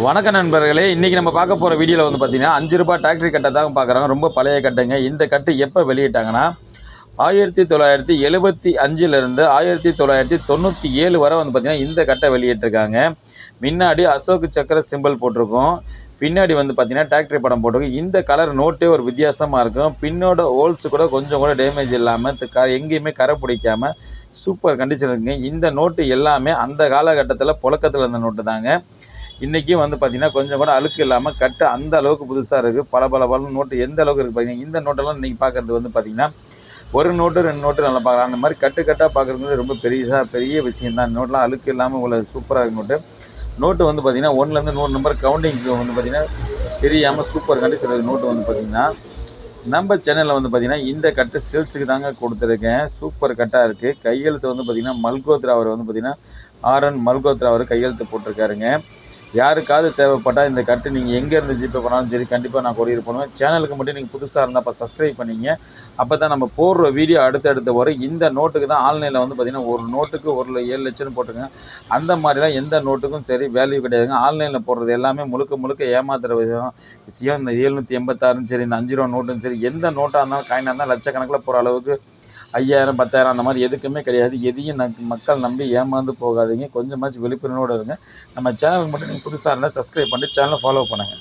வணக்க நண்பர்களே, இன்றைக்கி நம்ம பார்க்க போகிற வீடியோவில் வந்து பார்த்திங்கன்னா ₹5 டிராக்டரி கட்டை தான் பார்க்குறாங்க. ரொம்ப பழைய கட்டைங்க. இந்த கட்டு எப்போ வெளியிட்டாங்கன்னா 1975லேருந்து 1997 வரை வந்து பார்த்திங்கன்னா இந்த கட்டை வெளியிட்டிருக்காங்க. முன்னாடி அசோக் சக்கர சிம்பிள் போட்டிருக்கோம். பின்னாடி வந்து பார்த்திங்கன்னா டிராக்டரி படம் போட்டிருக்கும். இந்த கலர் நோட்டே ஒரு வித்தியாசமாக இருக்கும். பின்னோட ஹோல்ஸ் கூட கொஞ்சம் கூட டேமேஜ் இல்லாமல் எங்கேயுமே கரை பிடிக்காமல் சூப்பர் கண்டிஷன் இருக்குங்க. இந்த நோட்டு எல்லாமே அந்த காலகட்டத்தில் புழக்கத்தில் இருந்த நோட்டு தாங்க. இன்றைக்கும் வந்து பார்த்திங்கன்னா கொஞ்சம் கூட அழுக்கு இல்லாமல் கட்டு அந்த அளவுக்கு புதுசாக இருக்குது. பல நோட்டு எந்த அளவுக்கு இருக்குது பார்த்தீங்கன்னா, இந்த நோட்டெல்லாம் இன்றைக்கி பார்க்குறது வந்து பார்த்திங்கன்னா ஒரு நோட்டு 2 நோட்டு நல்லா பார்க்கலாம். அந்த மாதிரி கட்டாக பார்க்குறது ரொம்ப பெரிய விஷயம் தான். நோட்டெலாம் அழுக்கு இல்லாமல் உள்ள சூப்பராக இருக்கு நோட்டு வந்து பார்த்திங்கன்னா 1லேருந்து 100 நம்பர் கவுண்டிங்க்கு வந்து பார்த்திங்கன்னா தெரியாமல் சூப்பர் கண்டிஷன் நோட்டு வந்து பார்த்திங்கன்னா நம்ம சேனலில் வந்து பார்த்திங்கன்னா இந்த கட்டு சேல்ஸுக்கு தாங்க கொடுத்துருக்கேன். சூப்பர் கட்டாக இருக்குது. கையெழுத்து வந்து பார்த்திங்கன்னா மல்கோத்ரா அவர் வந்து பார்த்திங்கன்னா RN மல்கோத்ரா அவர் கையெழுத்து போட்டிருக்காருங்க. யாருக்காவது தேவைப்பட்டால் இந்த கட்டு நீங்கள் எங்கேருந்து ஜிபே பண்ணாலும் சரி கண்டிப்பாக நான் கொரியர் பண்ணுவேன். சேனலுக்கு மட்டும் நீங்கள் புதுசாக இருந்தால் அப்போ சப்ஸ்கிரைப் பண்ணிங்க. அப்போ தான் நம்ம போடுற வீடியோ அடுத்தடுத்து வரும். இந்த நோட்டுக்கு தான் ஆன்லைனில் வந்து பார்த்திங்கன்னா ஒரு நோட்டுக்கு 7 லட்சம்னு போட்டுருங்க. அந்த மாதிரிலாம் எந்த நோட்டுக்கும் சரி வேல்யூ கிடையாதுங்க. ஆன்லைனில் போடுறது எல்லாமே முழுக்க ஏமாத்துகிற விஷயம். இந்த 786 சரி, இந்த 5 ரூபா நோட்டும் சரி, எந்த நோட்டாக இருந்தாலும் காயினாக இருந்தாலும் லட்சக்கணக்கில் போகிற அளவுக்கு 5000 10,000 அந்த மாதிரி எதுக்குமே கிடையாது. எதையும் மக்கள் நம்பி ஏமாந்து போகாதீங்க. கொஞ்சமாச்சும் விழிப்புணர்வோடு இருங்க. நம்ம சேனலுக்கு மட்டும் நீங்கள் புதுசாக இருந்தால் சப்ஸ்கிரைப் பண்ணிட்டு சேனலை ஃபாலோ பண்ணுங்கள்.